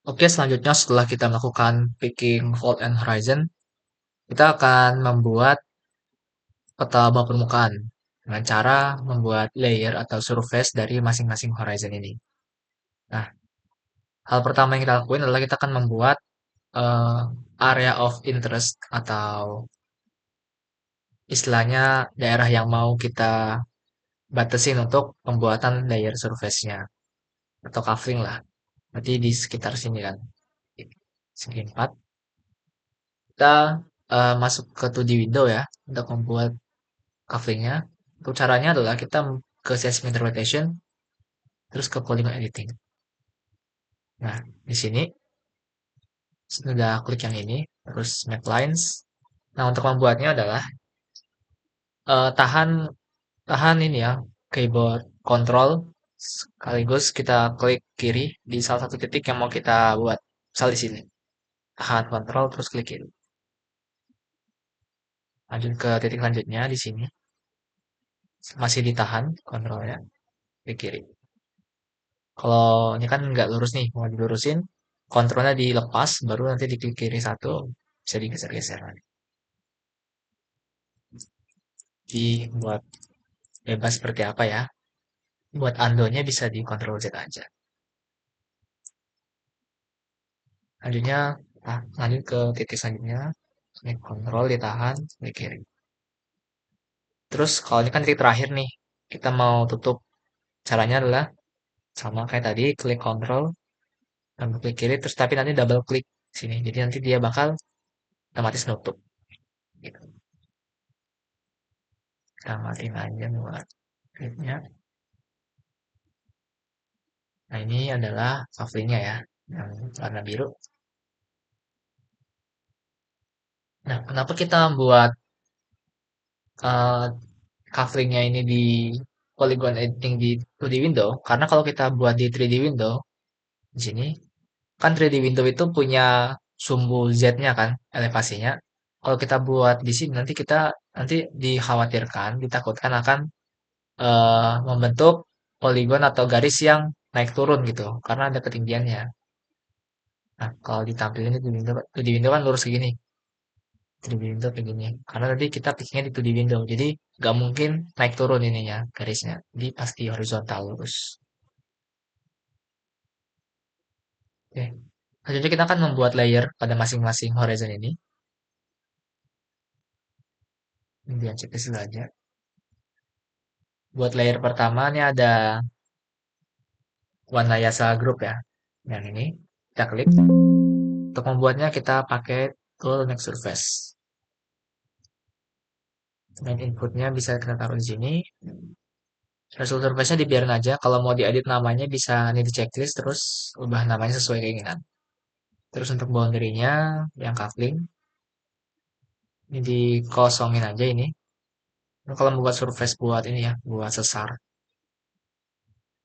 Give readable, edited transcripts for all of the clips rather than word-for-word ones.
Oke, selanjutnya setelah kita melakukan picking fault and horizon, kita akan membuat peta bawah permukaan dengan cara membuat layer atau surface dari masing-masing horizon ini. Nah, hal pertama yang kita lakuin adalah kita akan membuat eh, area of interest atau istilahnya daerah yang mau kita batasin untuk pembuatan layer surface-nya atau covering lah. Berarti di sekitar sini kan. Segi 4. Kita masuk ke 2D window ya untuk membuat coveringnya. Untuk caranya adalah kita ke CSV interpretation, terus ke polygon editing. Nah, di sini sudah klik yang ini, terus make lines. Nah, untuk membuatnya adalah tahan tahan ini ya, keyboard control sekaligus kita klik kiri di salah satu titik yang mau kita buat. Misal di sini. Tahan control terus klik kiri. Lanjut ke titik selanjutnya di sini. Masih ditahan kontrolnya, klik kiri. Kalau ini kan nggak lurus nih, mau dilurusin, kontrolnya dilepas, baru nanti di klik kiri satu, bisa digeser-geser. Dibuat bebas seperti apa ya. Buat undo-nya bisa di Ctrl Z aja. Lanjutnya, lanjut ke titik selanjutnya, klik Ctrl ditahan, klik kiri. Terus kalau ini kan titik terakhir nih, kita mau tutup. Caranya adalah sama kayak tadi, klik Ctrl, dan klik kiri, terus tapi nanti double klik sini. Jadi nanti dia bakal otomatis nutup. Gitu. Kita matiin aja buat kliknya. Nah ini adalah coveringnya ya, yang warna biru. Nah, kenapa kita buat uh, coveringnya ini di polygon editing di 2D window? Karena kalau kita buat di 3D window, di sini, kan 3D window itu punya sumbu Z-nya kan, elevasinya. Kalau kita buat di sini, nanti dikhawatirkan, ditakutkan akan membentuk polygon atau garis yang naik turun gitu, karena ada ketinggiannya. Nah, kalau ditampilin di window, 2D window kan lurus segini. 3D window kayak gini. Karena tadi kita pikirnya di 2D window. Jadi nggak mungkin naik turun ininya garisnya. Jadi pasti horizontal lurus. Oke. Selanjutnya kita akan membuat layer pada masing-masing horizon ini. Ini dia checklist dulu aja. Buat layer pertama ini ada Wanayasa Group ya. Yang ini. Kita klik. Untuk membuatnya kita pakai tool Make Surface. Main inputnya bisa kita taruh di sini. Result surface-nya dibiarin aja. Kalau mau diedit namanya bisa ini di checklist terus ubah namanya sesuai keinginan. Terus untuk boundary-nya yang coupling ini dikosongin aja ini. Nah, kalau membuat surface buat ini ya, buat sesar,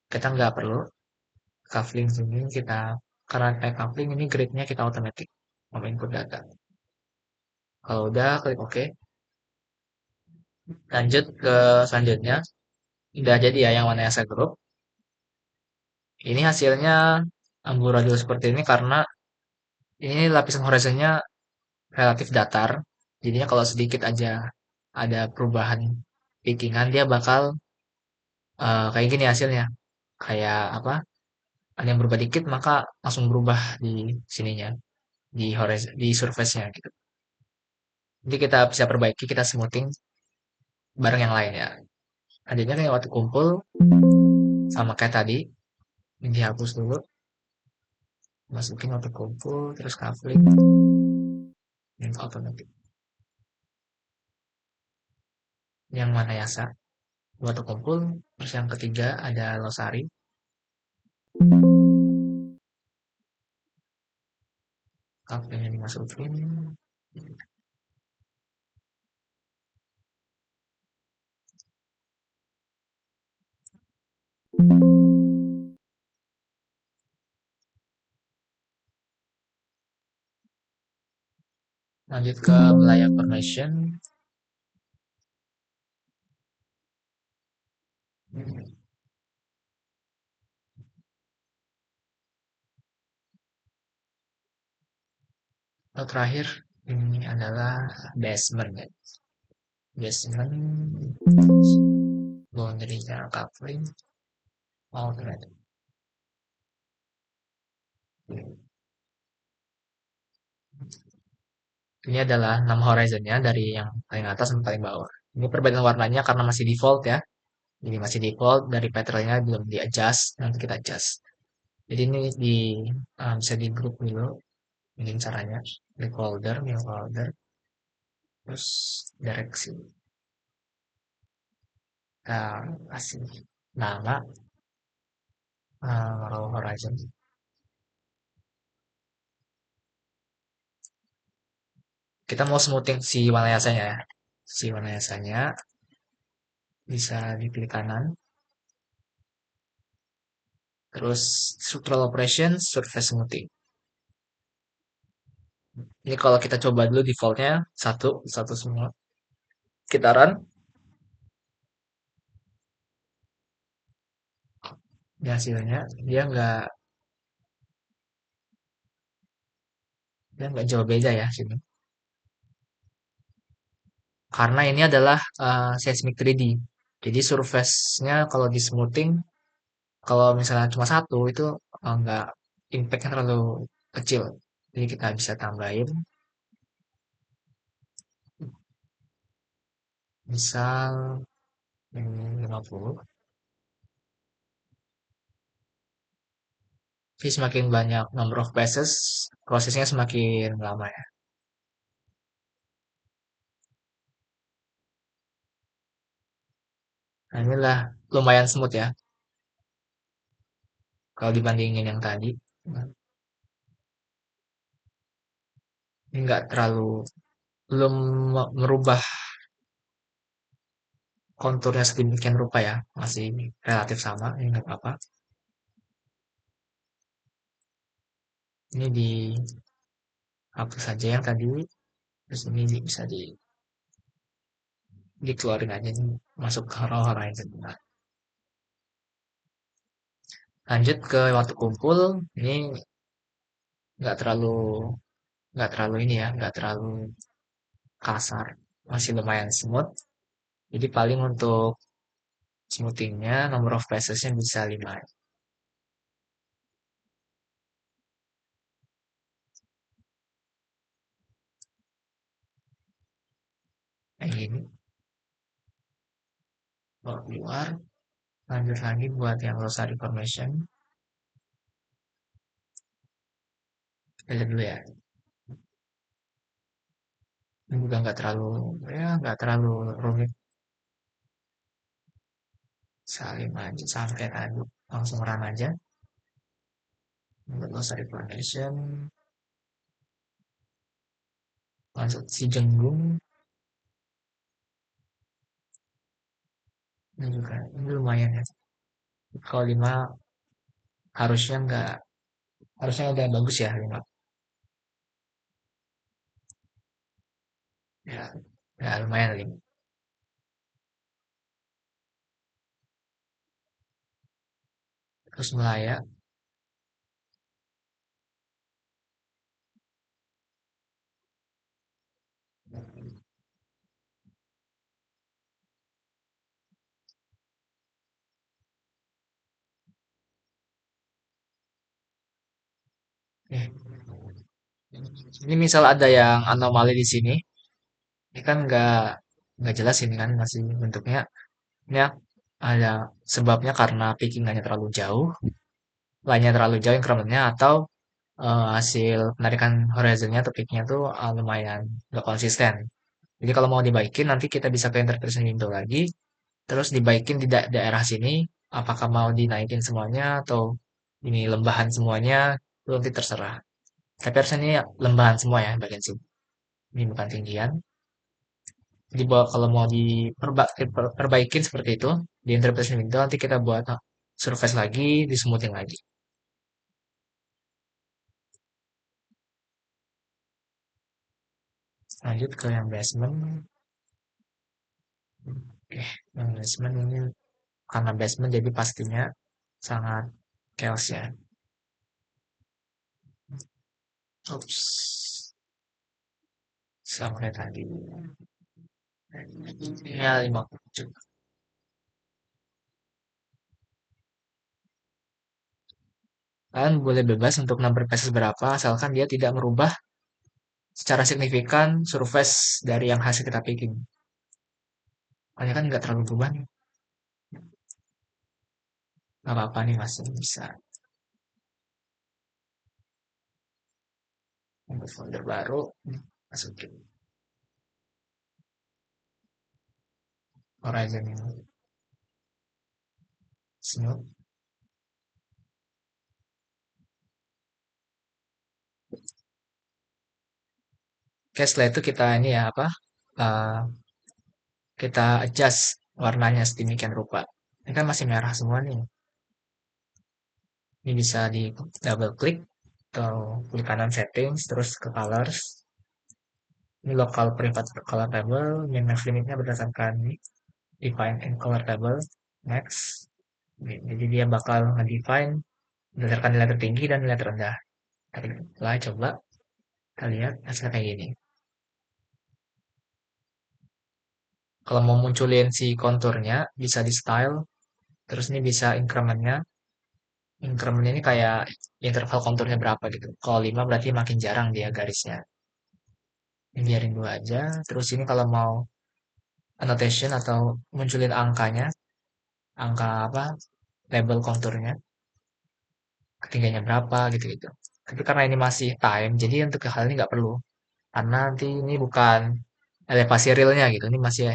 kita nggak perlu coupling sini kita karena kayak coupling ini grid-nya kita automatic mau input data. Kalau udah klik OK. Lanjut ke selanjutnya. Udah jadi ya yang mana Yasa Group. Ini hasilnya amburadul seperti ini karena ini lapisan horizonnya relatif datar. Jadinya kalau sedikit aja ada perubahan pickingan dia bakal kayak gini hasilnya. Kayak apa? Ada yang berubah dikit maka langsung berubah di sininya, di horizon, di surface-nya gitu. Jadi kita bisa perbaiki, kita smoothing bareng yang lain ya. Adanya kayak waktu kumpul sama kayak tadi, ini dihapus dulu, masukin waktu kumpul, terus coupling, yang otomatis. Yang mana Yasa, waktu kumpul, terus yang ketiga ada Losari, couplingnya dimasukin. Lanjut ke layer formation. Lalu terakhir ini adalah basement ya. Basement boundary coupling alternate. Ini adalah 6 horizonnya dari yang paling atas sampai paling bawah. Ini perbedaan warnanya karena masih default ya. Jadi masih default dari patternnya belum di adjust, nanti kita adjust. Jadi ini bisa di group dulu. Ini caranya. Klik folder, new folder, terus direksi. Kita kasih nama row horizon. Kita mau smoothing si warna yasanya ya. Si warna yasanya bisa dipilih kanan. Terus structural operation, surface smoothing. Ini kalau kita coba dulu defaultnya satu, satu semua. Kita run, ini hasilnya dia nggak jauh beda ya sini. Karena ini adalah seismic 3D. Jadi surface-nya kalau di smoothing, kalau misalnya cuma satu itu nggak impact-nya terlalu kecil. Jadi kita bisa tambahin, misal 50. Jadi semakin banyak number of passes, prosesnya semakin lama ya. Nah inilah lumayan smooth ya, kalau dibandingin yang tadi. Nah, ini nggak terlalu, belum merubah konturnya sedemikian rupa ya, masih relatif sama, ini nggak apa-apa. Ini dihapus saja yang tadi, terus ini bisa dikeluarin aja, ini masuk ke raw horizon. Nah, lanjut ke waktu kumpul, ini nggak terlalu nggak terlalu ini ya, nggak terlalu kasar, masih lumayan smooth. Jadi paling untuk smoothingnya number of passesnya bisa 5. Kayak gini, baru keluar. Lanjut lagi buat yang loss information. Kita lihat dulu ya. Ini juga nggak terlalu rumit. Salim aja sampai tadi langsung run aja. Untuk loss information, masuk si jenggung. Ini lumayan ya. Kalau 5 harusnya nggak harusnya udah bagus ya 5. Ya, ya lumayan 5. Terus melayang. Eh, ini misal ada yang anomali di sini, ini kan nggak jelas ini kan masih bentuknya. Ini ada sebabnya karena pickingannya terlalu jauh, line-nya terlalu jauh incrementnya, atau hasil penarikan horizonnya atau peaknya tuh lumayan nggak konsisten. Jadi kalau mau dibaikin nanti kita bisa ke interpretation window lagi, terus dibaikin di daerah sini, apakah mau dinaikin semuanya atau ini lembahan semuanya, itu nanti terserah. Tapi harusnya ini lembahan semua ya bagian sini. Ini bukan tinggian. Jadi kalau mau diperbaikin seperti itu, di interpretation window nanti kita buat surface lagi, di smoothing lagi. Lanjut ke yang basement. Oke, yang basement ini karena basement jadi pastinya sangat chaos ya. Oops. sama kayak tadi. Ya 50. Kalian boleh bebas untuk number passes berapa, asalkan dia tidak merubah secara signifikan surface dari yang hasil kita picking. Soalnya kan nggak terlalu berubah nih. Nggak apa-apa nih masih bisa. Untuk folder baru, masukin Horizon ini. Smooth. Oke, setelah itu kita ini ya apa? eh, kita adjust warnanya sedemikian rupa. Ini kan masih merah semua nih. Ini bisa di double klik atau klik kanan settings terus ke colors. Ini local private color table, min max limitnya berdasarkan ini, define in color table. Next. Jadi dia bakal nge-define berdasarkan nilai tertinggi dan nilai terendah. Kita coba kita lihat hasilnya kayak gini. Kalau mau munculin si konturnya bisa di style, terus ini bisa incrementnya. Increment ini kayak interval konturnya berapa gitu. Kalau 5 berarti makin jarang dia garisnya. Ini biarin dua aja. Terus ini kalau mau annotation atau munculin angkanya, angka apa, label konturnya, ketinggiannya berapa gitu-gitu. Tapi karena ini masih time, jadi untuk hal ini nggak perlu. Karena nanti ini bukan elevasi realnya gitu, ini masih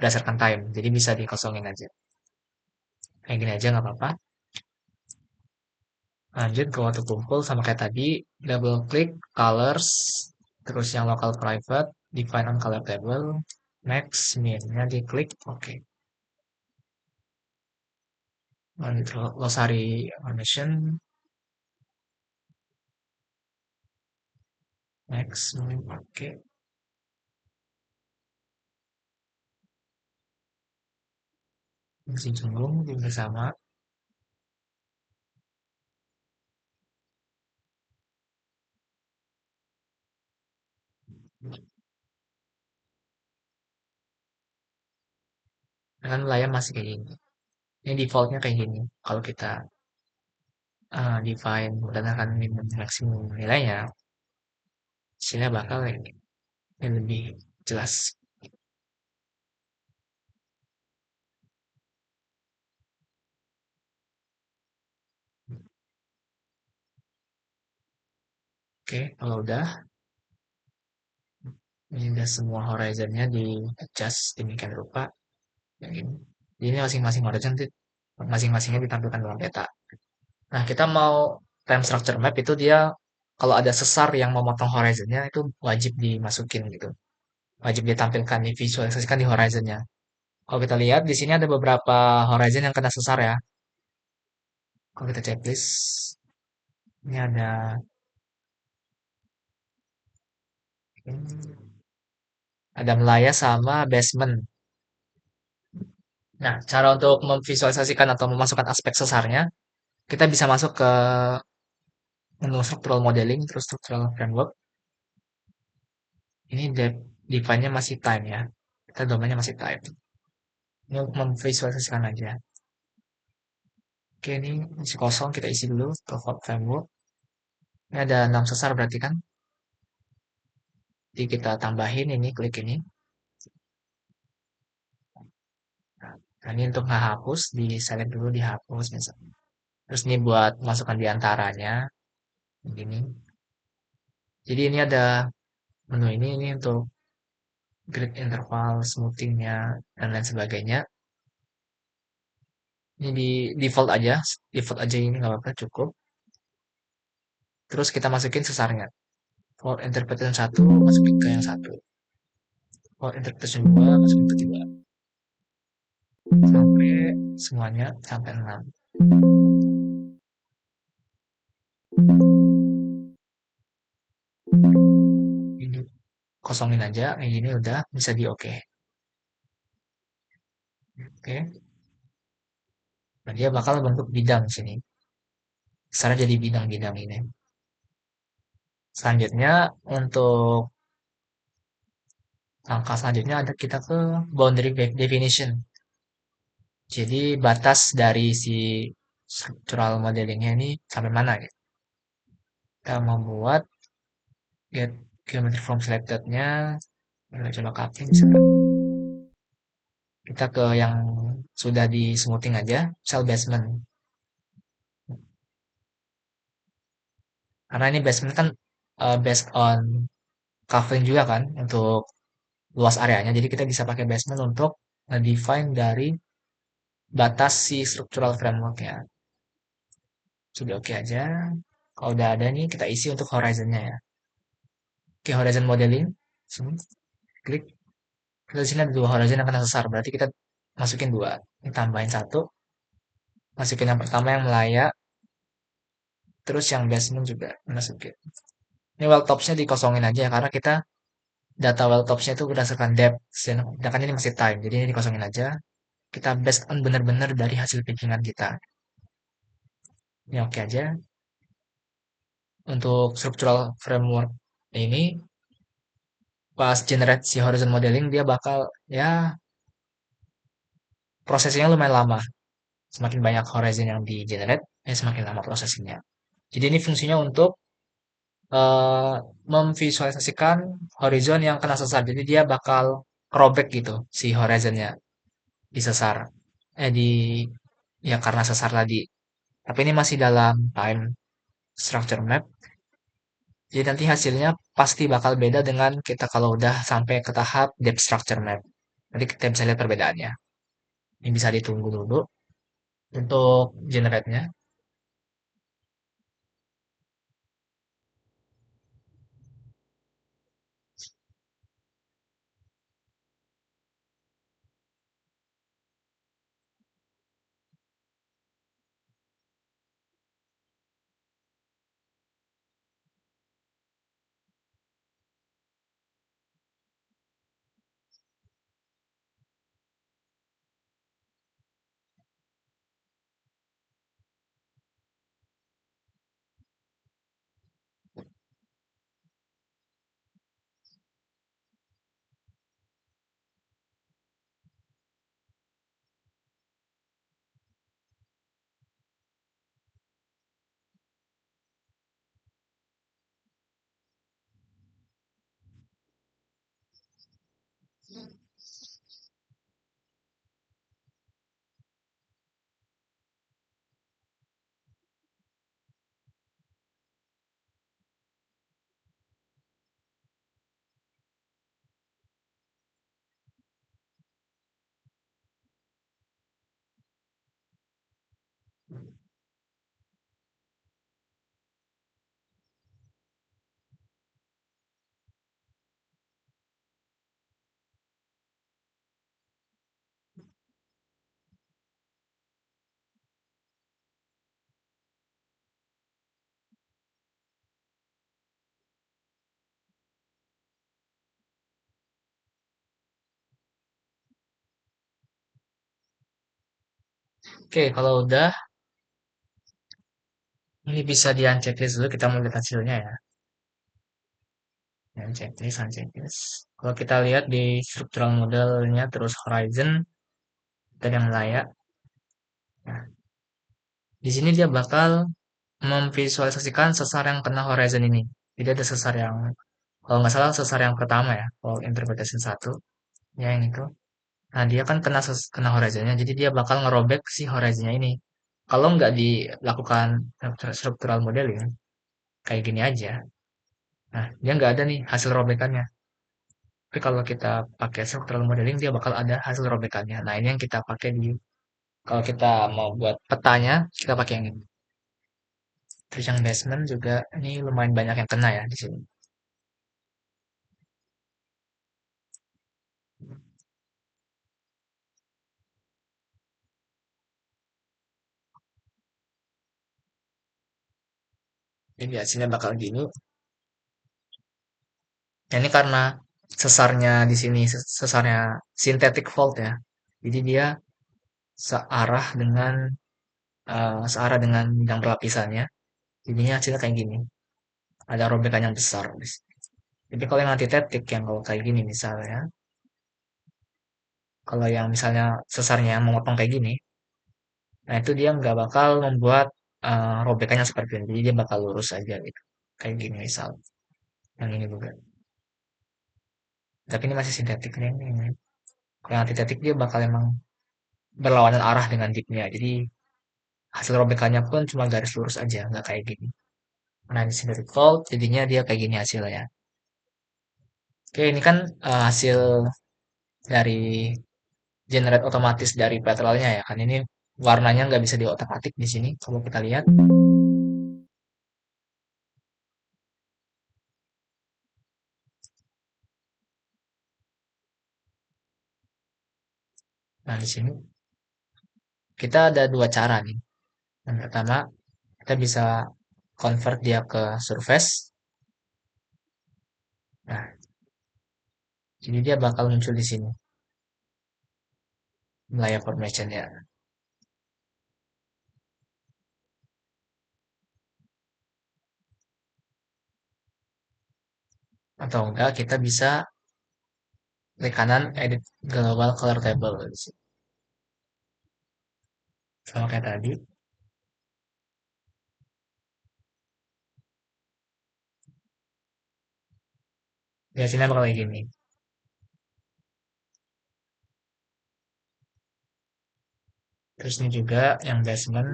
berdasarkan time. Jadi bisa dikosongin aja. Kayak gini aja nggak apa-apa. Lanjut ke waktu kumpul sama kayak tadi, double klik colors, terus yang local private, define on color table, next, min-nya diklik, oke. Lanjut glossary animation, next, min, oke. Masih cembung, juga sama. Dengan layar masih kayak gini. Ini defaultnya kayak gini. Kalau kita define berdasarkan minimum maksimum nilainya, hasilnya bakal yang lebih jelas. Oke, kalau udah, ini udah semua horizonnya di adjust demikian rupa. Yang ini. Jadi ini masing-masing horizon masing-masingnya ditampilkan dalam peta. Nah, kita mau time structure map itu dia kalau ada sesar yang memotong horizonnya itu wajib dimasukin gitu. Wajib ditampilkan, divisualisasikan di horizonnya. Kalau kita lihat di sini ada beberapa horizon yang kena sesar ya. Kalau kita checklist, ini ada Melaya sama basement. Nah, cara untuk memvisualisasikan atau memasukkan aspek sesarnya, kita bisa masuk ke menu structural modeling, terus structural framework. Ini define-nya masih time ya. Kita domainnya masih time. Ini untuk memvisualisasikan aja. Oke, ini masih kosong. Kita isi dulu ke framework. Ini ada 6 sesar berarti kan. Jadi kita tambahin ini, klik ini. Nah, ini untuk nggak hapus, di select dulu dihapus misalnya. Terus ini buat masukkan di antaranya. Begini. Jadi ini ada menu ini untuk grid interval, smoothingnya, dan lain sebagainya. Ini di default aja ini nggak apa-apa cukup. Terus kita masukin sesarnya. For interpretation satu masukin ke yang satu. For interpretation 2 masukin ke 3. Sampai semuanya sampai 6. Ini kosongin aja kayak gini udah bisa di oke. Oke. Nah, dia bakal bentuk bidang sini. Sekarang jadi bidang-bidang ini. Selanjutnya untuk Langkah selanjutnya ada kita ke boundary definition. Jadi batas dari si structural modelingnya ini sampai mana gitu. Kita membuat get geometry from selected-nya. Coba copy bisa nggak? Kita ke yang sudah di smoothing aja, cell basement. Karena ini basement kan based on covering juga kan untuk luas areanya. Jadi kita bisa pakai basement untuk define dari batas si structural framework-nya. Sudah oke aja. Kalau udah ada nih, kita isi untuk horizon-nya ya. Oke, horizon modeling. Sini, klik. Kita di sini ada dua horizon yang kena sesar. Berarti kita masukin dua. Ini tambahin satu. Masukin yang pertama yang melayang. Terus yang basement juga masukin. Ini well tops-nya dikosongin aja ya. Karena kita data well tops-nya itu berdasarkan depth. Sedangkan ini masih time. Jadi ini dikosongin aja. Kita based on benar-benar dari hasil packingan kita. Ini oke aja. Untuk structural framework ini, pas generate si horizon modeling, dia bakal, ya, prosesnya lumayan lama. Semakin banyak horizon yang di generate, ya semakin lama prosesnya. Jadi ini fungsinya untuk eh, memvisualisasikan horizon yang kena sesar. Jadi dia bakal robek gitu si horizonnya disesar. Di ya karena sesar tadi. Tapi ini masih dalam time structure map. Jadi nanti hasilnya pasti bakal beda dengan kita kalau udah sampai ke tahap depth structure map. Nanti kita bisa lihat perbedaannya. Ini bisa ditunggu dulu untuk generate-nya. Oke, kalau udah, ini bisa di unchecklist dulu. Kita mau lihat hasilnya ya. Unchecklist, unchecklist. Kalau kita lihat di structural modelnya terus horizon dan yang layak. Nah, di sini dia bakal memvisualisasikan sesar yang kena horizon ini. Jadi ada sesar yang, kalau nggak salah sesar yang pertama ya, kalau interpretation satu, ya yang itu. Nah, dia kan kena kena horizonnya, jadi dia bakal ngerobek si horizonnya ini. Kalau nggak dilakukan structural modeling, kayak gini aja. Nah, dia nggak ada nih hasil robekannya. Tapi kalau kita pakai structural modeling, dia bakal ada hasil robekannya. Nah, ini yang kita pakai di, kalau kita mau buat petanya, kita pakai yang ini. Terus yang basement juga, ini lumayan banyak yang kena ya di sini. Ini hasilnya bakal gini. Ya, ini karena sesarnya di sini, sesarnya synthetic fault ya. Jadi dia searah dengan searah dengan bidang berlapisannya. Jadinya hasilnya kayak gini. Ada robekan yang besar. Tapi kalau yang antitetik yang kalau kayak gini misalnya, Kalau yang misalnya sesarnya yang memotong kayak gini, nah itu dia nggak bakal membuat robekannya seperti ini. Jadi dia bakal lurus aja gitu. Kayak gini misal. Yang ini juga. Tapi ini masih sintetik nih. Ini. Kalau yang sintetik dia bakal emang berlawanan arah dengan deepnya. Jadi hasil robekannya pun cuma garis lurus aja, nggak kayak gini. Nah ini sintetik fold, jadinya dia kayak gini hasilnya. Oke, ini kan hasil dari generate otomatis dari petrolnya ya kan. Ini warnanya nggak bisa diotak-atik di sini. Kalau kita lihat, nah di sini kita ada dua cara nih. Yang pertama, kita bisa convert dia ke surface. Nah, jadi dia bakal muncul di sini, layer formation ya. Atau enggak, kita bisa klik kanan, edit global color table. Sama kayak tadi. Biasanya bakal kayak gini. Terus ini juga yang basement,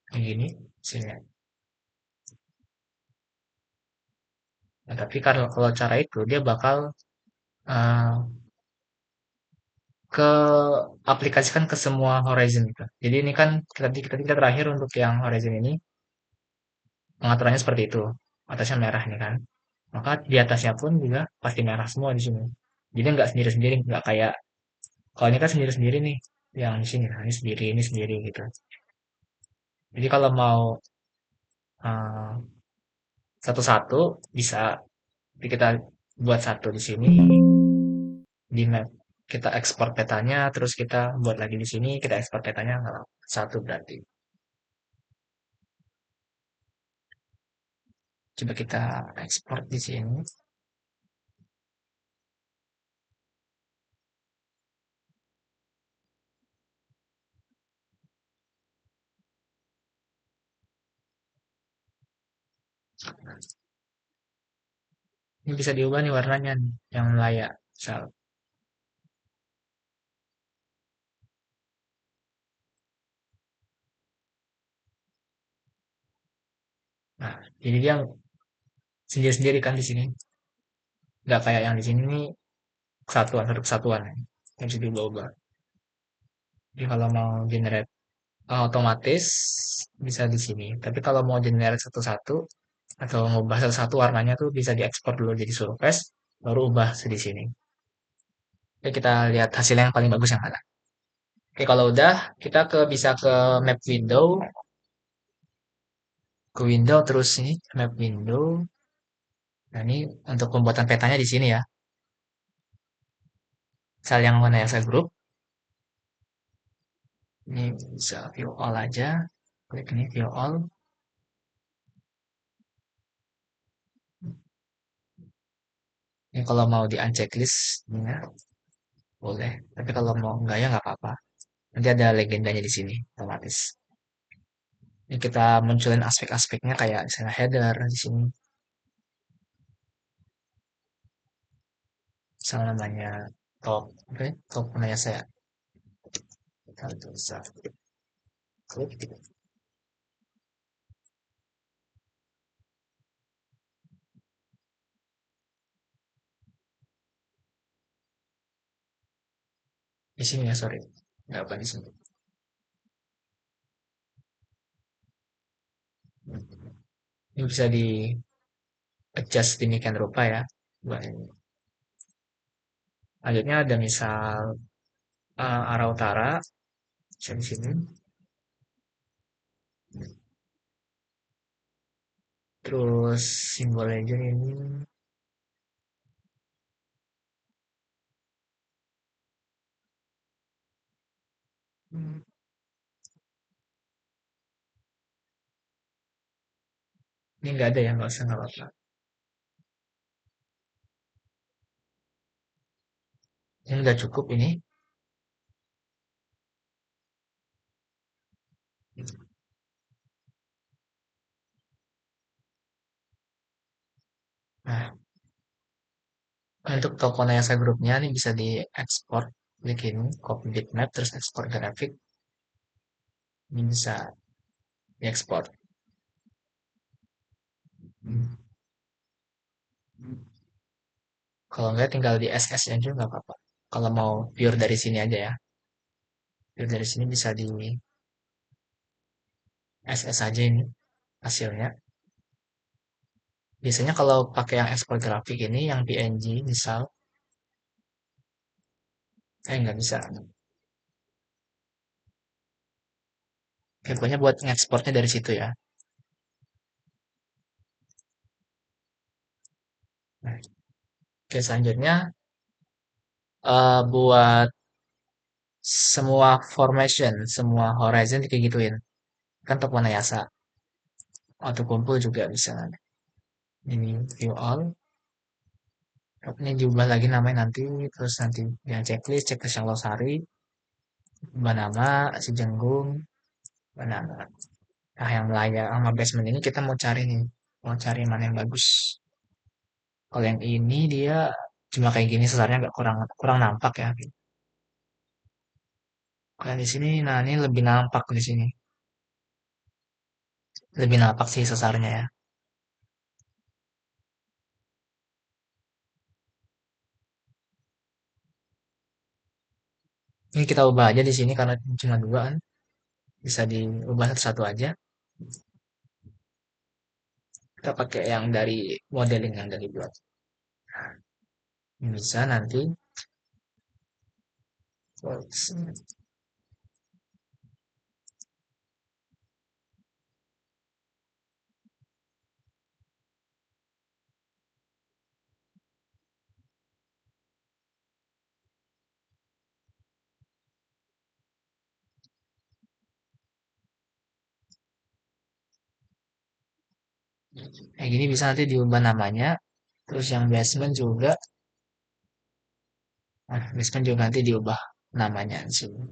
kayak gini. Sini. Nah, tapi kalau cara itu, dia bakal eh, ke aplikasikan ke semua horizon gitu. Jadi ini kan kita terakhir untuk yang horizon ini pengaturannya seperti itu. Atasnya merah nih kan. Maka di atasnya pun juga pasti merah semua di sini. Jadi nggak sendiri-sendiri, nggak kayak kalau ini kan sendiri-sendiri nih yang di sini. Nah, ini sendiri gitu. Jadi kalau mau eh, satu-satu bisa kita buat satu di sini di map. Kita ekspor petanya, terus kita buat lagi di sini, kita ekspor petanya satu berarti. Coba kita ekspor di sini. Ini bisa diubah nih warnanya nih, yang layak. Misal. Nah, jadi dia sendiri-sendiri kan di sini. Nggak kayak yang di sini nih kesatuan, satu kesatuan. Yang bisa diubah-ubah. Jadi kalau mau generate otomatis bisa di sini. Tapi kalau mau generate satu-satu atau ngubah satu-satu warnanya tuh bisa diekspor dulu jadi surface, baru ubah di sini. Oke, kita lihat hasilnya yang paling bagus yang mana. Oke, kalau udah kita bisa ke map window, ke window terus ini map window. Nah, ini untuk pembuatan petanya di sini ya. Misal yang mana yang saya grup, ini bisa view all aja. Klik ini view all. Ini kalau mau di uncheck list, ya, boleh. Tapi kalau mau enggak ya nggak apa-apa. Nanti ada legendanya di sini, otomatis. Ini kita munculin aspek-aspeknya kayak misalnya header di sini. Misalnya namanya top, oke, top namanya saya. Kita bisa klik gitu. Di sini ya, sorry. Nggak apa di sini. Ini bisa di adjust demikian rupa ya. Buat ini. Lanjutnya ada misal arah utara, bisa di sini. Terus simbol legend ini, hmm, ini nggak ada ya, nggak usah nggak apa-apa. Ini udah cukup ini. Nah, untuk toko Nayasa grupnya ini bisa diekspor, bikin copy bitmap, terus ekspor grafik, ini bisa diekspor. Kalau nggak tinggal di SS aja nggak apa-apa. Kalau mau pure dari sini aja ya, pure dari sini bisa di SS aja ini hasilnya. Biasanya kalau pakai yang ekspor grafik ini, yang PNG misal, nggak bisa. Pokoknya buat ngekspornya dari situ ya. Nah, oke, selanjutnya buat semua formation, semua horizon kayak gituin. Kan toko Nayasa. Auto kumpul juga bisa. Ini view all. Ini diubah lagi namanya nanti. Terus nanti yang checklist yang Losari, Banama, si Jenggung, Banana. Nah, yang layak sama basement ini kita mau cari nih. Mau cari mana yang bagus. Kalau yang ini dia cuma kayak gini sesarnya nggak kurang kurang nampak ya. Kalau yang di sini, nah ini lebih nampak di sini. Lebih nampak sih sesarnya ya. Ini kita ubah aja di sini karena cuma dua kan. Bisa diubah satu-satu aja. Kita pakai yang dari modeling yang dari buat. Bisa nanti. Kayak gini bisa nanti diubah namanya. Terus yang basement juga. Nah, basement juga nanti diubah namanya di sini.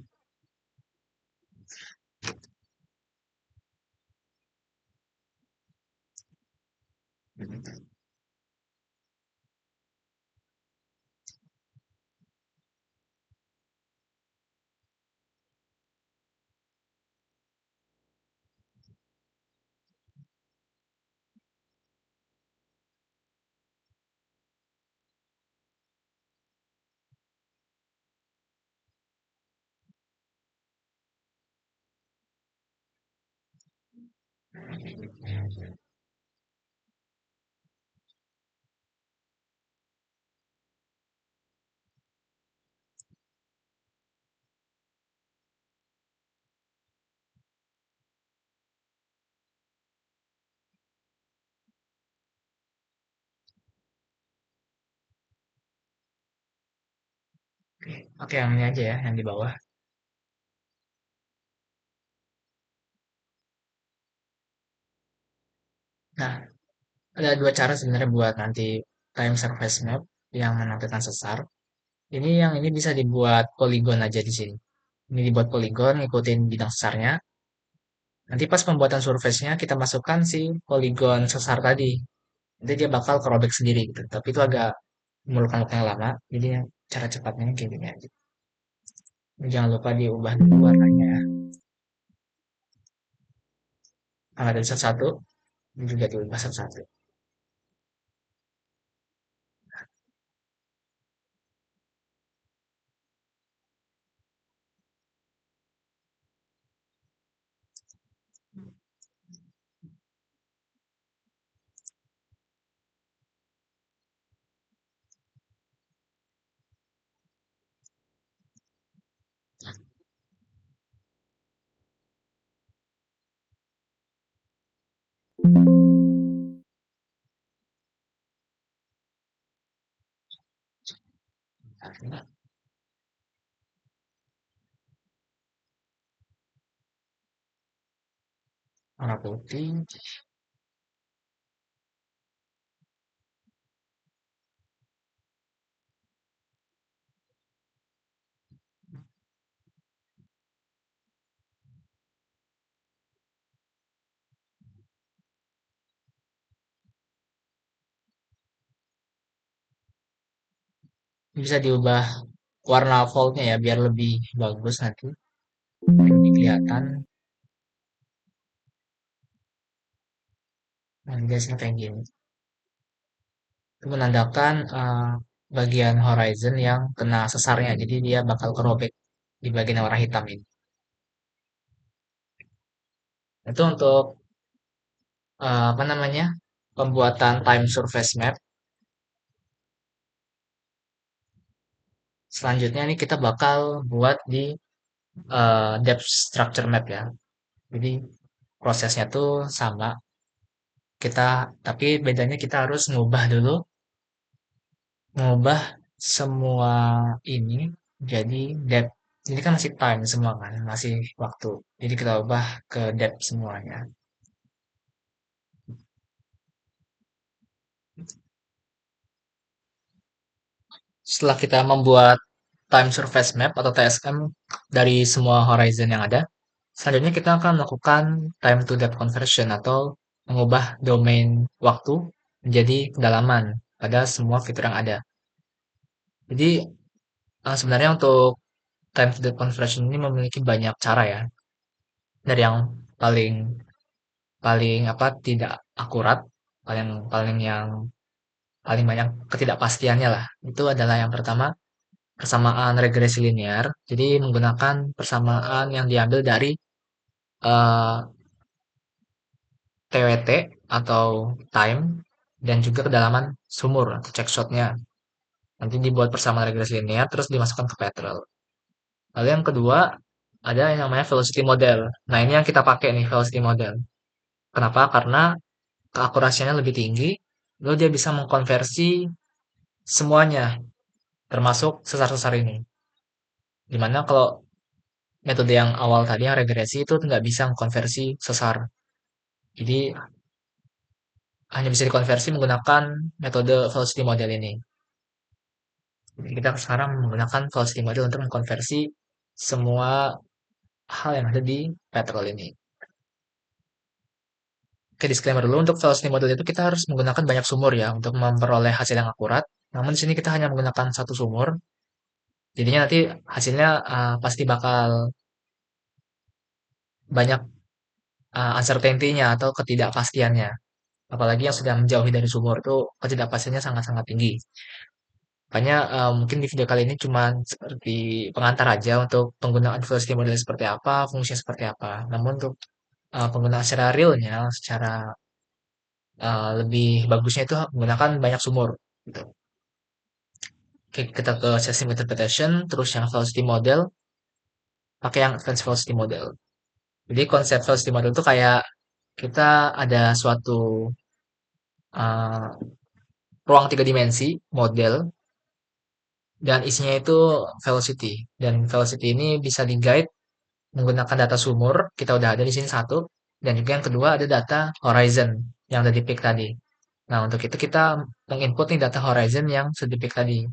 Oke, yang ini aja ya, yang di bawah. Nah, ada dua cara sebenarnya buat nanti time surface map yang menampilkan sesar. Ini yang ini bisa dibuat polygon aja di sini. Ini dibuat polygon, ngikutin bidang sesarnya. Nanti pas pembuatan surface-nya kita masukkan si polygon sesar tadi. Nanti dia bakal kerobek sendiri gitu. Tapi itu agak memerlukan waktu yang lama. Jadi cara cepatnya kayak gini aja. Jangan lupa diubah dulu warnanya ya. Kalau ada satu-satu, ini juga diubah satu-satu. Warna putih. bisa diubah warna voltnya ya biar lebih bagus nanti lebih kelihatan. Nah, biasanya kayak gini. Itu menandakan bagian horizon yang kena sesarnya. Jadi dia bakal kerobek di bagian warna hitam ini. Itu untuk apa namanya? Pembuatan time surface map. Selanjutnya nih kita bakal buat di depth structure map ya. Jadi prosesnya tuh sama. Kita tapi bedanya kita harus ngubah semua ini jadi depth. Jadi kan masih time semua kan, masih waktu. Jadi kita ubah ke depth semuanya. Setelah kita membuat time surface map atau TSM dari semua horizon yang ada, selanjutnya kita akan melakukan time to depth conversion atau mengubah domain waktu menjadi kedalaman pada semua fitur yang ada. Jadi sebenarnya untuk time to depth conversion ini memiliki banyak cara ya. Dari yang paling paling apa tidak akurat, paling paling yang paling banyak ketidakpastiannya lah. Itu adalah yang pertama persamaan regresi linear. Jadi menggunakan persamaan yang diambil dari eh, TWT atau time dan juga kedalaman sumur atau check shotnya. Nanti dibuat persamaan regresi linear terus dimasukkan ke Petrel. Lalu yang kedua ada yang namanya velocity model. Nah ini yang kita pakai nih velocity model. Kenapa? Karena keakurasiannya lebih tinggi. Lalu dia bisa mengkonversi semuanya termasuk sesar-sesar ini. Dimana kalau metode yang awal tadi yang regresi itu nggak bisa mengkonversi sesar. Jadi hanya bisa dikonversi menggunakan metode velocity model ini. Jadi kita sekarang menggunakan velocity model untuk mengkonversi semua hal yang ada di petrol ini. Oke, disclaimer dulu untuk velocity model itu kita harus menggunakan banyak sumur ya untuk memperoleh hasil yang akurat. Namun di sini kita hanya menggunakan satu sumur. Jadinya nanti hasilnya pasti bakal banyak uncertainty-nya atau ketidakpastiannya. Apalagi yang sudah menjauhi dari sumur itu ketidakpastiannya sangat-sangat tinggi. Makanya mungkin di video kali ini cuma seperti pengantar aja untuk penggunaan velocity model seperti apa, fungsinya seperti apa. Namun untuk penggunaan secara realnya, secara lebih bagusnya itu menggunakan banyak sumur. Gitu. Oke, kita ke system interpretation, terus yang velocity model, pakai yang advanced velocity model. Jadi konsep velocity model itu kayak kita ada suatu uh, ruang tiga dimensi model dan isinya itu velocity. Dan velocity ini bisa di-guide menggunakan data sumur, kita udah ada di sini satu, dan juga yang kedua ada data horizon yang udah di-pick tadi. Nah, untuk itu kita menginput nih data horizon yang sudah di-pick tadi.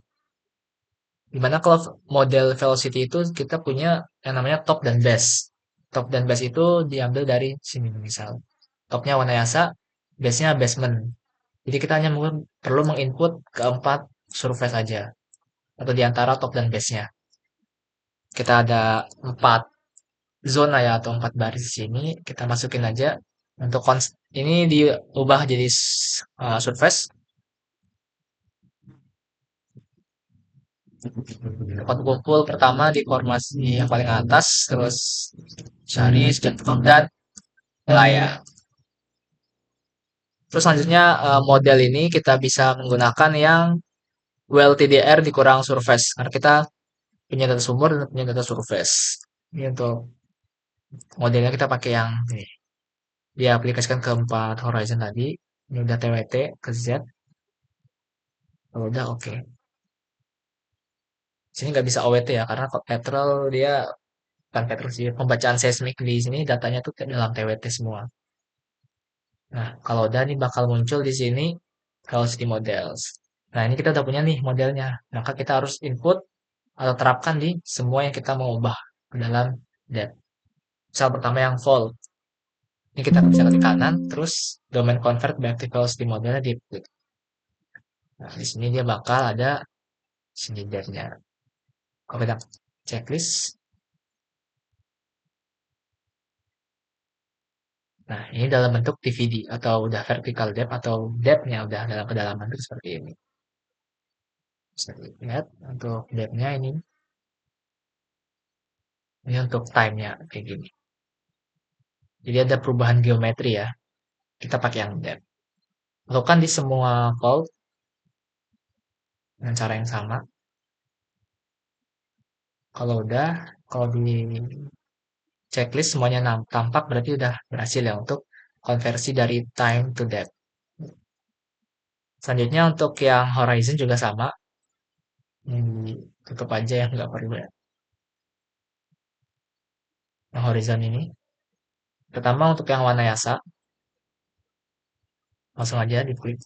Dimana kalau model velocity itu kita punya yang namanya top dan base. Top dan base itu diambil dari sini misal. Topnya Wanayasa, base-nya basement. Jadi kita hanya perlu menginput keempat surface aja. Atau di antara top dan base-nya. Kita ada empat zona ya atau empat baris di sini kita masukin aja untuk ini diubah jadi surface tempat kumpul pertama di formasi yang paling atas terus cari jatuh dan wilayah terus selanjutnya model ini kita bisa menggunakan yang well TDR dikurang surface karena kita punya data sumber dan punya data surface ini untuk modelnya kita pakai yang ini diaplikasikan ke empat horizon tadi ini udah TWT ke Z kalau udah oke. Sini nggak bisa OWT ya, karena kok petrol dia bukan petrol sih, pembacaan seismik di sini datanya tuh ke dalam TWT semua. Nah, kalau udah nih bakal muncul di sini velocity models. Nah, ini kita udah punya nih modelnya. Maka kita harus input atau terapkan di semua yang kita mau ubah ke dalam that. Misal pertama yang fold. Ini kita bisa ke kanan, terus domain convert back to velocity modelnya di. Nah, di sini dia bakal ada Sini depth-nya. Kalau kita checklist, nah ini dalam bentuk TVD atau udah vertical depth atau depth-nya udah dalam kedalaman itu seperti ini. Bisa dilihat untuk depth-nya ini untuk time-nya kayak gini. Jadi ada perubahan geometri ya. Kita pakai yang depth. Lakukan di semua fold dengan cara yang sama. Kalau udah, kalau di checklist semuanya tampak berarti udah berhasil ya untuk konversi dari time to depth. Selanjutnya untuk yang horizon juga sama. Ini tutup aja yang nggak perlu ya. Yang horizon ini. Pertama untuk yang warna yasa, langsung aja diklik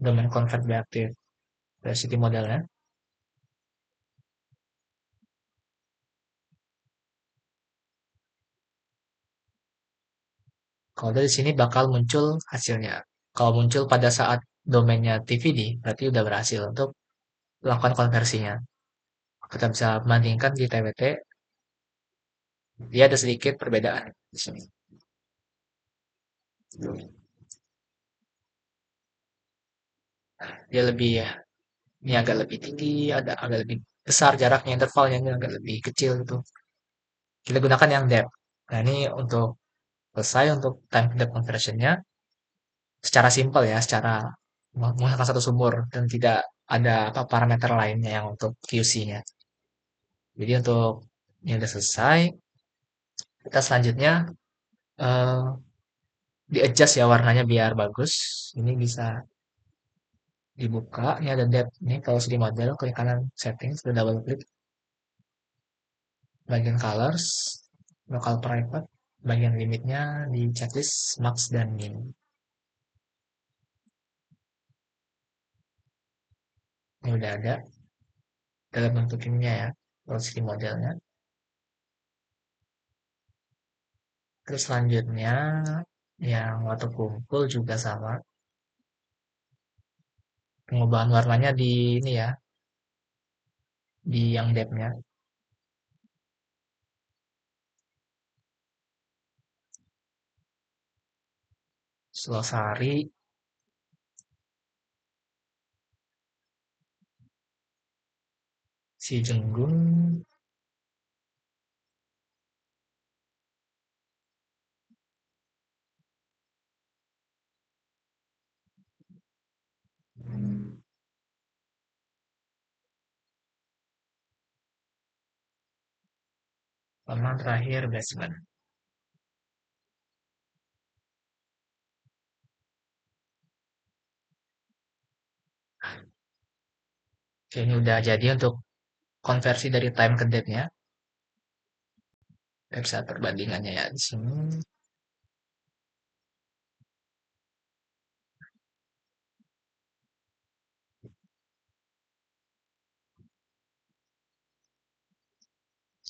domain convert reactive velocity modelnya. Kalau dari sini bakal muncul hasilnya. Kalau muncul pada saat domainnya TVD, berarti udah berhasil untuk melakukan konversinya. Kita bisa bandingkan di TWT, dia ada sedikit perbedaan di sini. Dia lebih ya, ini agak lebih tinggi, ada agak lebih besar jaraknya, intervalnya ini agak lebih kecil gitu. Kita gunakan yang depth. Nah ini untuk selesai untuk time to depth conversionnya secara simpel ya, secara menggunakan satu sumur dan tidak ada apa parameter lainnya yang untuk QC-nya. Jadi untuk ini udah selesai, kita selanjutnya eh, di adjust ya warnanya biar bagus. Ini bisa dibuka, ini ada depth ini kalau di model, klik kanan settings, double klik bagian colors, local private, bagian limitnya di checklist max dan min. Ini udah ada dalam bentuk ininya ya, kalau di modelnya. Terus selanjutnya yang waktu kumpul juga sama, pengubahan warnanya di ini ya, di yang depth-nya. Selosari, si Jenggung, sama terakhir basement. Oke, ini udah jadi untuk konversi dari time ke depth-nya. Kita bisa perbandingannya ya di sini.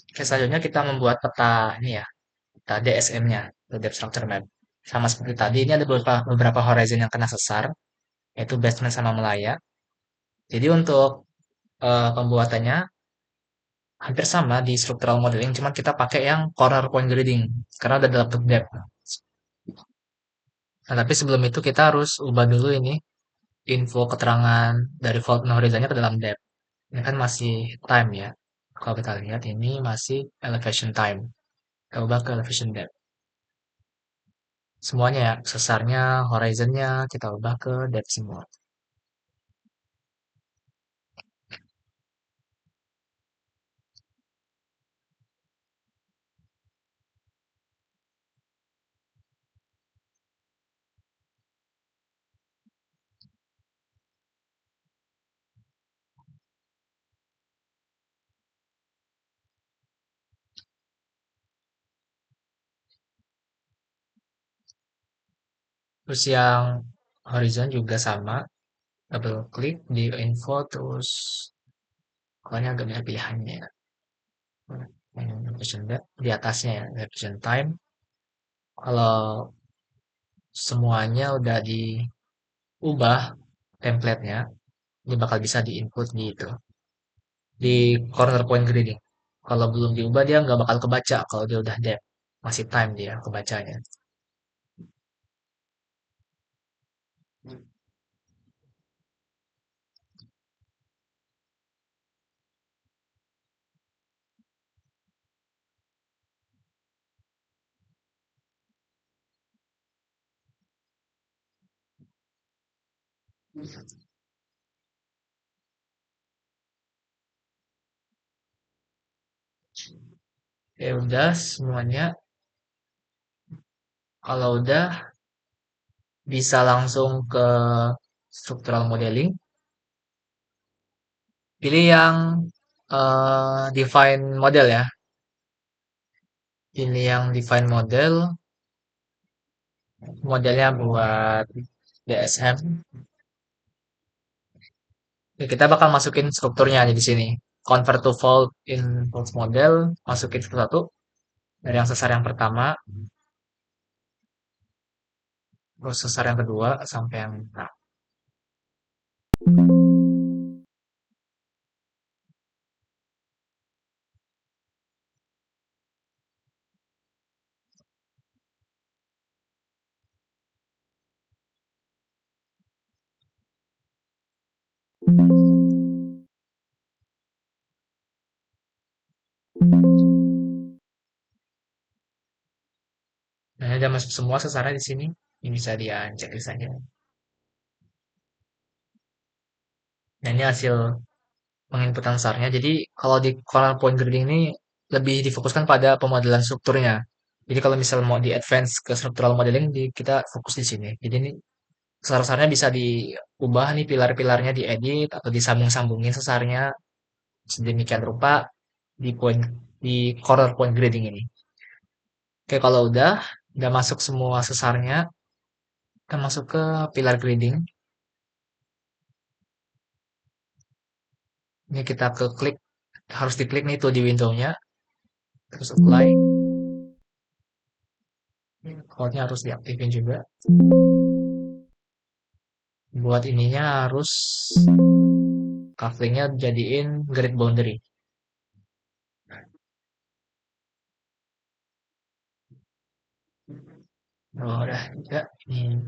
Oke, selanjutnya kita membuat peta ini ya, peta DSM-nya, Depth Structure Map. Sama seperti tadi, ini ada beberapa horizon yang kena sesar, yaitu basement sama Melaya. Jadi untuk pembuatannya hampir sama di structural modeling, cuman kita pakai yang corner point grading, karena udah dalam bentuk depth. Nah, tapi sebelum itu kita harus ubah dulu ini, info keterangan dari fault and horizonnya ke dalam depth. Ini kan masih time ya. Kalau kita lihat ini masih elevation time. Kita ubah ke elevation depth. Semuanya ya, sesarnya, horizonnya, kita ubah ke depth semua. Terus yang horizon juga sama, double klik di info, terus pokoknya agak banyak pilihannya ya. Elevation depth, di atasnya ya, elevation time. Kalau semuanya udah diubah template-nya, Ini bakal bisa di-input gitu di corner point grading. Kalau belum diubah dia nggak bakal kebaca kalau dia udah depth. Masih time dia kebacanya. Ya udah semuanya. Kalau udah bisa langsung ke structural modeling. Pilih yang define model ya. Pilih yang define model. Modelnya buat DSM. Ya, kita bakal masukin strukturnya di sini. Convert to fold in fold model. Masukin satu-satu. Dari yang sesar yang pertama. Terus sesar yang kedua sampai yang nah. Nah, ini udah masuk semua sesarnya di sini. Ini bisa dia checklist saja. Nah, ini hasil penginputan sesarnya. Jadi kalau di corner point grading ini lebih difokuskan pada pemodelan strukturnya. Jadi kalau misal mau di advance ke structural modeling, kita fokus di sini. Jadi ini sesar-sesarnya bisa diubah nih pilar-pilarnya diedit atau disambung-sambungin sesarnya sedemikian rupa di point di corner point grading ini. Oke, kalau udah masuk semua sesarnya, kita masuk ke pilar grading. Ini kita ke klik, harus diklik nih tuh di windownya, terus apply. Code-nya harus diaktifin juga. Buat ininya harus couplingnya jadiin grid boundary. Oh, udah juga ini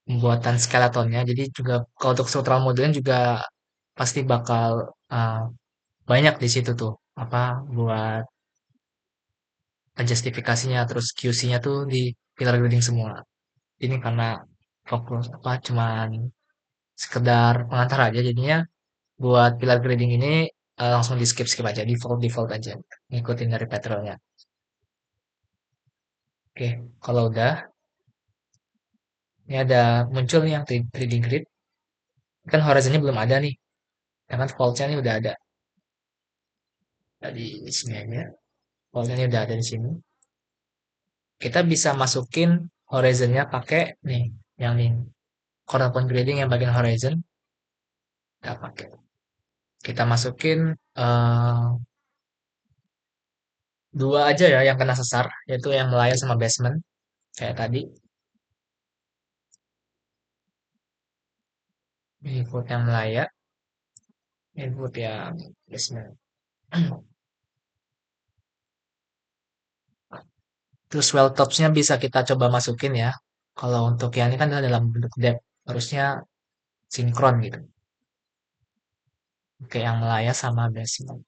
pembuatan skeletonnya. Jadi juga kalau untuk structural modeling juga pasti bakal uh, banyak di situ tuh apa buat justifikasinya terus QC-nya tuh di pillar grading semua. Ini karena fokus apa cuman sekedar pengantar aja jadinya buat pillar grading ini langsung di skip skip aja default default aja ngikutin dari patternnya. Oke, kalau udah ini ada muncul nih yang 3D grid kan horizonnya belum ada nih ya kan faultnya nih udah ada di sini aja faultnya ini udah ada di sini kita bisa masukin horizonnya pakai nih yang ini corner point grading yang bagian horizon kita pakai kita masukin eh, dua aja ya yang kena sesar yaitu yang melayar sama basement kayak tadi input yang melayar input yang basement. Terus well topsnya bisa kita coba masukin ya. Kalau untuk yang ini kan adalah dalam bentuk depth, harusnya sinkron gitu. Kayak yang melayar sama basement.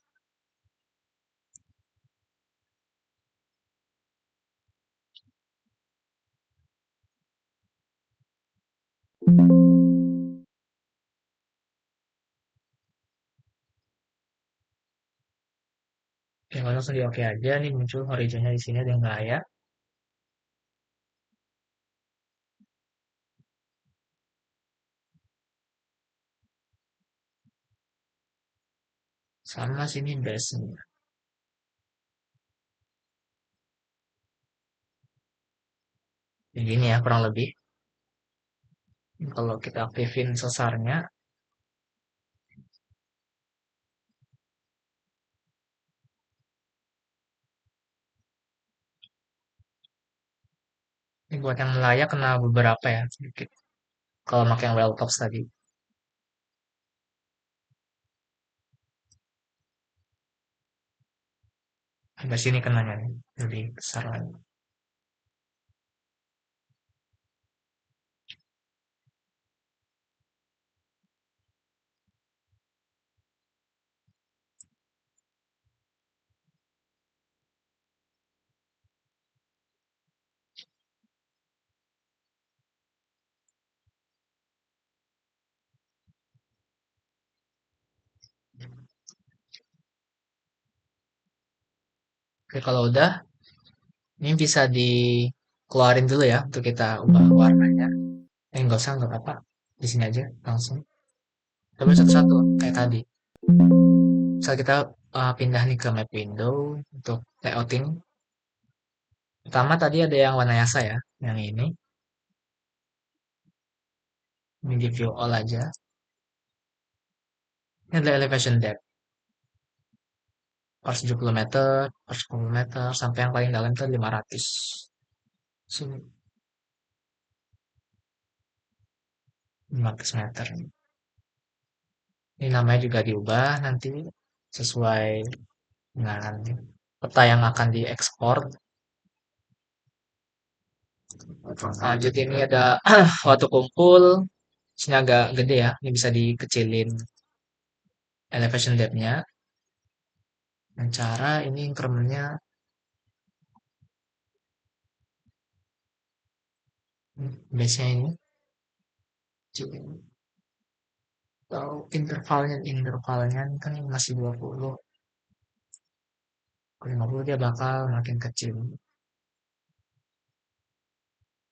Oke, langsung di oke aja nih muncul horizonnya di sini ada yang melayar. Sama sini basement. Begini ya kurang lebih. Kalau kita aktifin sesarnya, ini buat yang melayar kena beberapa ya sedikit. Kalau pakai yang well tops tadi. Sampai sini kenanya nih, lebih besar lagi. Oke, kalau udah, ini bisa dikeluarin dulu ya untuk kita ubah warnanya. Nggak apa-apa. Di sini aja langsung. Coba satu-satu kayak tadi. Misal kita pindah nih ke map window untuk layouting. Pertama tadi ada yang warna yasa ya, yang ini di view all aja. Ini adalah elevation depth, per 70 meter, per 10 meter, sampai yang paling dalam itu 500. Sini, 500 meter. Ini namanya juga diubah nanti sesuai dengan peta yang akan diekspor. Lanjut ini ada waktu kumpul, sini agak gede ya, ini bisa dikecilin elevation depth-nya. Dengan cara ini incrementnya base-nya ini kecilin. Atau intervalnya ini kan masih 20 ke 50 dia bakal makin kecil.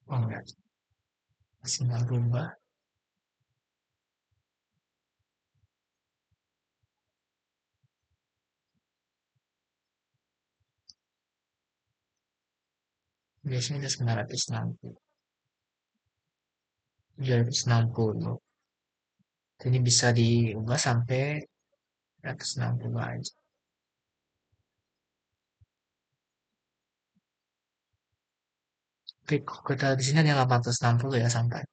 Oh enggak, masih nggak berubah. Biasanya udah 960. 760. Jadi bisa diubah sampai 160 aja. Oke, kita di sini ada 860 ya sampai.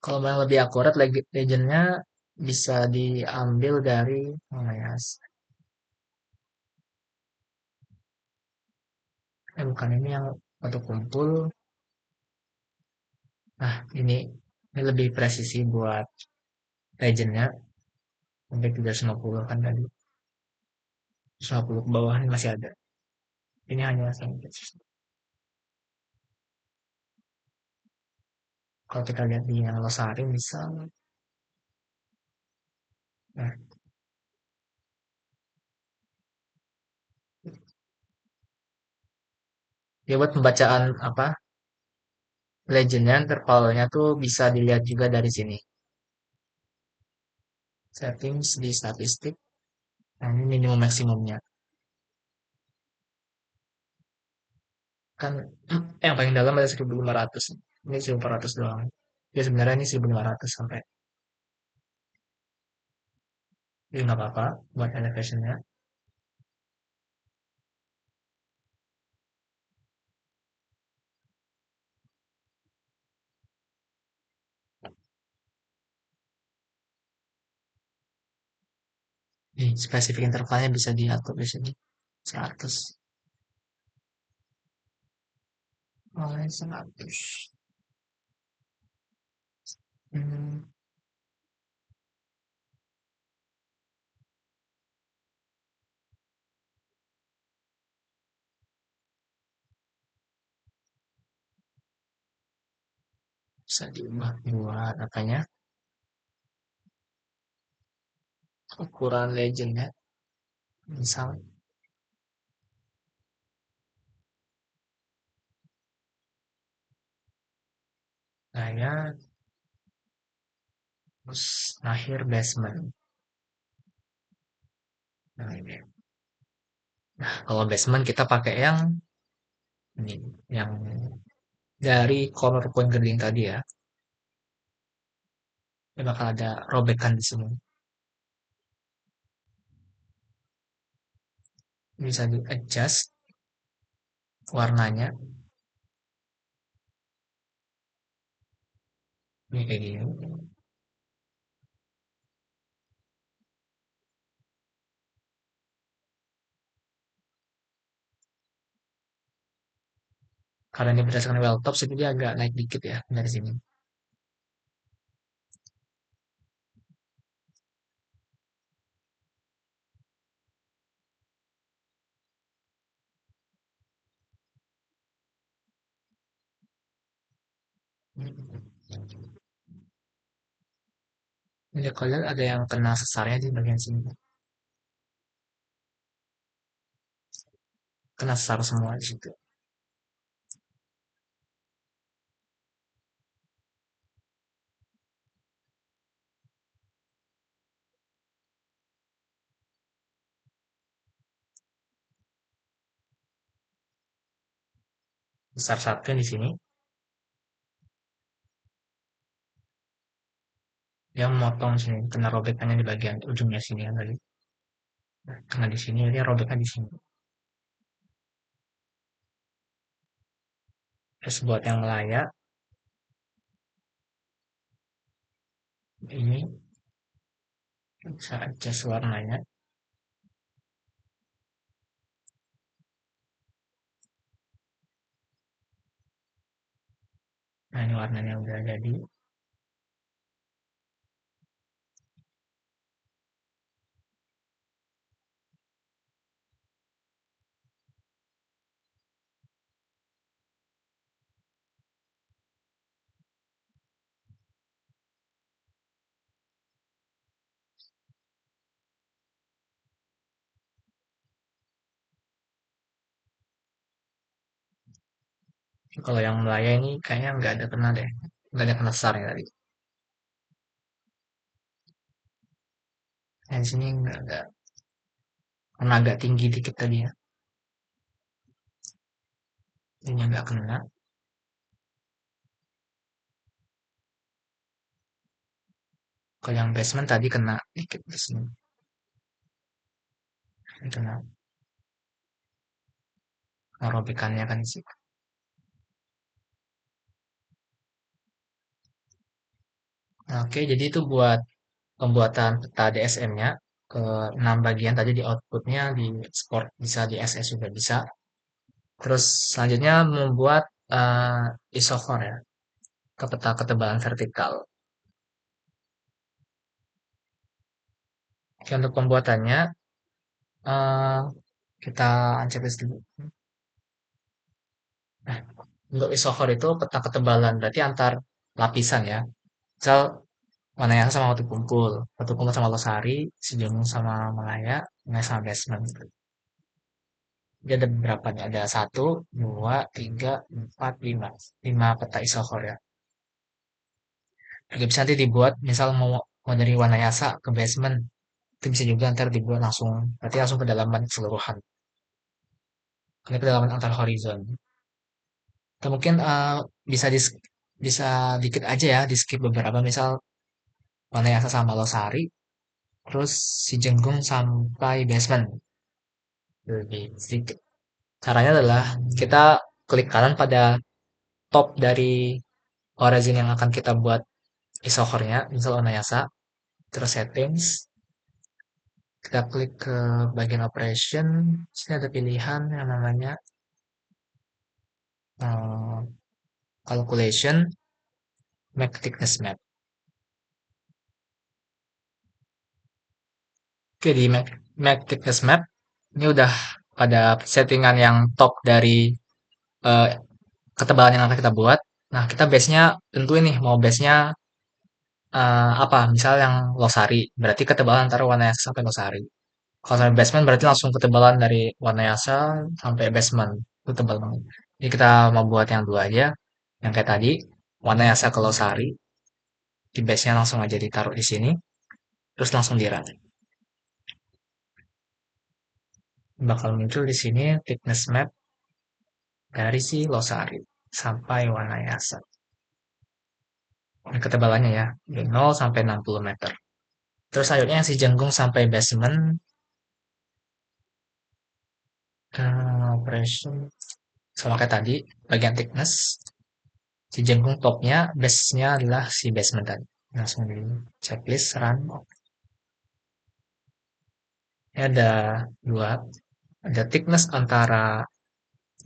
Kalau mau yang lebih akurat, legendnya bisa diambil dari mana ya? Bukan ini yang waktu kumpul. Nah, ini lebih presisi buat legendnya sampai 350 kan tadi. 150 ke bawah ini masih ada. Ini hanya sampai. Kalau kita lihat di yang Losari misal, nah, dia buat pembacaan apa legendnya intervalnya tuh bisa dilihat juga dari sini. Settings di statistik. Nah, ini minimum maksimumnya. Kan yang paling dalam ada 1500. Ini 1400 doang. Ya sebenarnya ini 1500 sampai. Jadi nggak apa-apa buat elevationnya. Nih, spesifik intervalnya bisa diatur di sini. 100. Oh, 100. Hmm, bisa diubah buat apanya? Ukuran legendnya. Misal, saya terus akhir basement. Nah, ini. Kalau basement kita pakai yang ini, yang dari color point grading tadi ya. Ini bakal ada robekan di sini. Bisa di adjust warnanya. Ini kayak gini. Karena ini berdasarkan well top, jadi dia agak naik dikit ya dari sini. Ini kalau lihat ada yang kena sesarnya di bagian sini. Kena sesar semua di situ. Besar satu yang di sini. Dia memotong sini. Kena robekannya di bagian ujungnya sini kan tadi. Kena di sini, dia robeknya di sini. Terus buat yang layak, ini bisa adjust warnanya. Nah ini warnanya udah jadi. Kalau yang melayang ini kayaknya nggak ada kena deh. Nggak ada kena sesarnya tadi. Yang di sini nggak ada. Karena agak tinggi dikit tadi ya. Ini nggak kena. Kalau yang basement tadi kena dikit di sini. Ini kena robekannya kan sih. Nah, oke, jadi itu buat pembuatan peta DSM-nya ke 6 bagian tadi di outputnya di export bisa di SS juga bisa. Terus selanjutnya membuat isofor ya ke peta ketebalan vertikal. Oke, untuk pembuatannya eh, kita checklist dulu. Nah, untuk isofor itu peta ketebalan berarti antar lapisan ya. Misal Wanayasa sama Watu Kumpul sama Losari, Sejungun sama Malaya, Malaya sama Basement. Dia ada berapa nih? Ada satu, dua, tiga, empat, lima. Lima peta isofor ya. Juga bisa nanti dibuat, misal mau dari Wanayasa ke Basement, itu bisa juga ntar dibuat langsung, berarti langsung kedalaman keseluruhan. Ini kedalaman antar horizon. Atau mungkin bisa bisa dikit aja ya, di skip beberapa, misal Wanayasa sama Losari, terus si Jenggung sampai Basement. Lebih sedikit. Caranya adalah kita klik kanan pada top dari horizon yang akan kita buat isokornya, misal Onayasa, terus settings, kita klik ke bagian operation, sini ada pilihan yang namanya eh, calculation, make thickness map. Oke, di make thickness map, ini udah pada settingan yang top dari eh, ketebalan yang akan kita buat. Nah, kita base-nya tentuin nih, mau base-nya apa? Misal yang Losari, berarti ketebalan antara warna yang sampai Losari. Kalau sampai basement berarti langsung ketebalan dari warna Yasa sampai basement. Itu tebal banget. Jadi kita mau buat yang dua aja. Yang kayak tadi, warna Yasa ke Losari. Di base-nya langsung aja ditaruh di sini. Terus langsung di run. bakal muncul di sini thickness map dari si Losari sampai Wanayasa. Ini ketebalannya ya, dari 0 sampai 60 meter. Terus selanjutnya yang si Jenggung sampai basement, operation, sama kayak tadi, bagian thickness, si Jenggung topnya, base-nya adalah si basement tadi. Langsung di checklist, run. Ini ada dua, ada thickness antara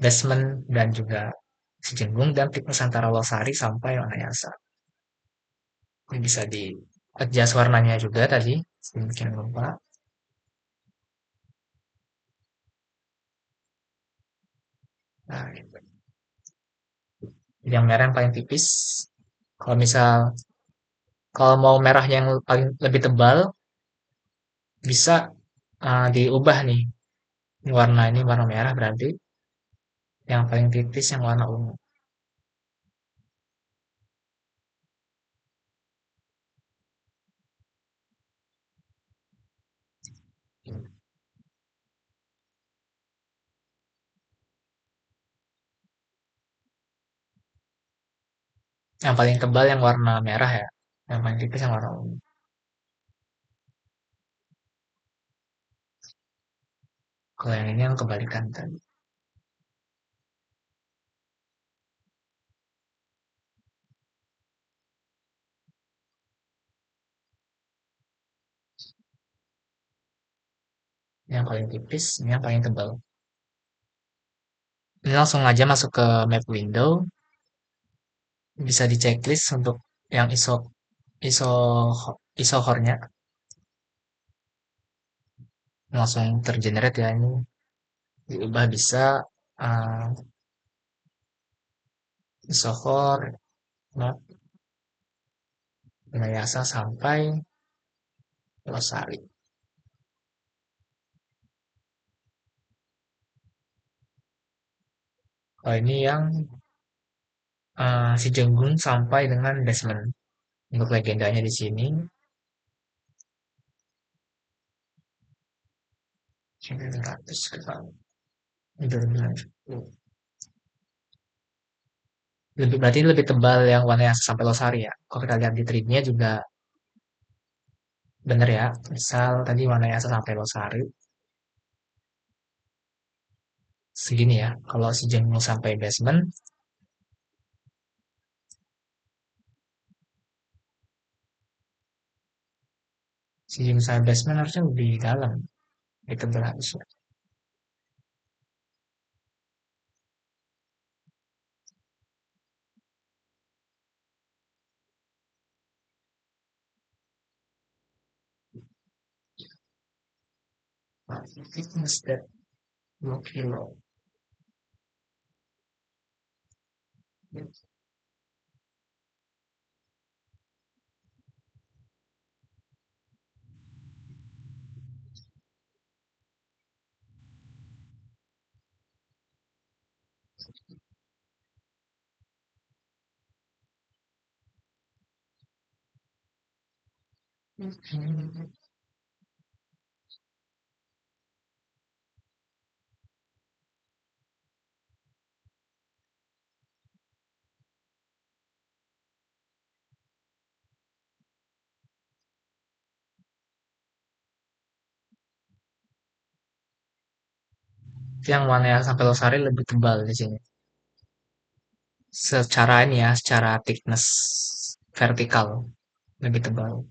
basement dan juga si Jenggung, dan thickness antara Losari sampai Wanayasa. Ini bisa di adjust warnanya juga tadi, sedemikian lupa. Nah, gitu. Yang merah yang paling tipis. Kalau misal kalau mau merah yang paling lebih tebal, bisa diubah nih warna ini warna merah berarti yang paling tipis yang warna ungu. Yang paling tebal yang warna merah ya. Yang paling tipis yang warna ungu. Kalau yang ini yang kebalikan tadi. Yang paling tipis, ini yang paling tebal. Ini langsung aja masuk ke map window. Bisa di checklist untuk yang ISO ISO core-nya langsung tergenerate ya ini diubah bisa uh, ISO core map Inayasa sampai Losari. Oh, ini yang si Jenggun sampai dengan basement. Untuk legendanya di sini 900 ke lebih berarti ini lebih tebal yang warna yang sampai Losari ya. Kalau kita lihat di tree-nya juga bener ya. Misal tadi warna yang sampai Losari segini ya. Kalau si Jenggung sampai basement, si Jenggung sampai basement harusnya lebih dalam. Itu berharusnya. Thickness that 2 kilo. Yang warna yang sampai Losari lebih tebal di sini. Secara ini ya, secara thickness vertikal lebih tebal.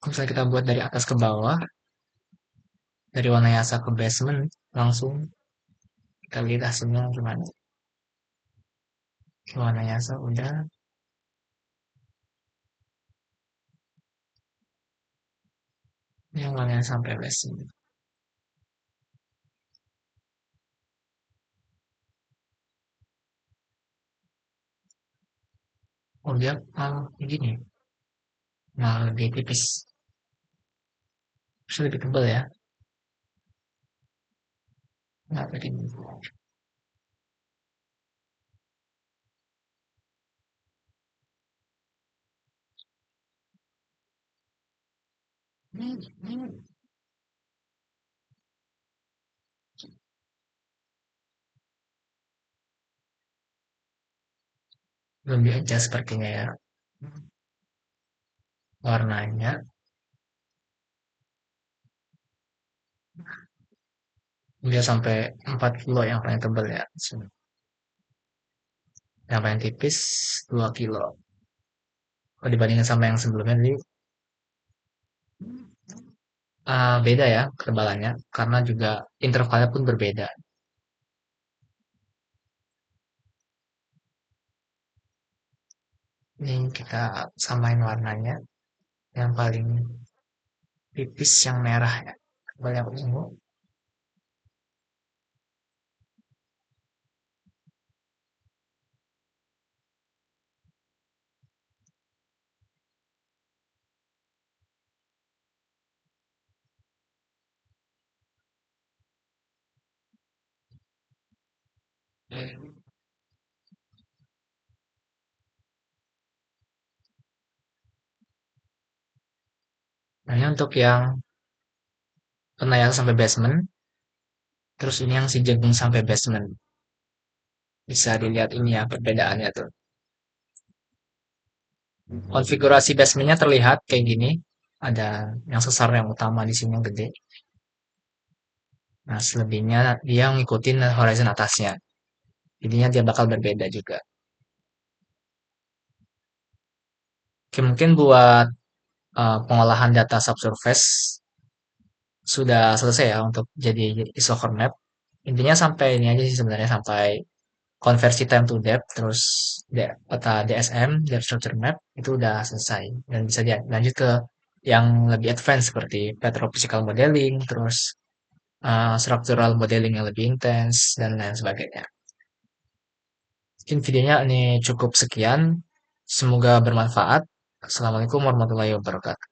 Kalau misalnya kita buat dari atas ke bawah, dari warna Yasa ke basement, langsung kita lihat hasilnya gimana. Warna Yasa udah, yang warna yang sampai basement. Oh dia begini, nah lebih tipis, terus lebih tebal ya. Nah, begini. Belum di-adjust sepertinya ya. Warnanya, dia sampai 4 kilo yang paling tebal ya. Yang paling tipis 2 kilo. Kalau dibandingkan sama yang sebelumnya tadi, beda ya ketebalannya. Karena juga intervalnya pun berbeda. Ini kita samain warnanya. Yang paling tipis yang merah ya. Kalau yang ungu, nah ini untuk yang penayal sampai basement, terus ini yang si jagung sampai basement. Bisa dilihat ini ya perbedaannya tuh. Konfigurasi basementnya terlihat kayak gini. Ada yang sesar yang utama di sini yang gede. Nah, selebihnya dia ngikutin horizon atasnya. Jadinya dia bakal berbeda juga. Oke, mungkin buat pengolahan data subsurface sudah selesai ya untuk jadi isochord map. Intinya sampai ini aja sih sebenarnya sampai konversi time to depth terus peta DSM, depth structure map itu udah selesai dan bisa lanjut ke yang lebih advance seperti petrophysical modeling, terus structural modeling yang lebih intens dan lain sebagainya. Mungkin videonya ini cukup sekian. Semoga bermanfaat. Assalamualaikum warahmatullahi wabarakatuh.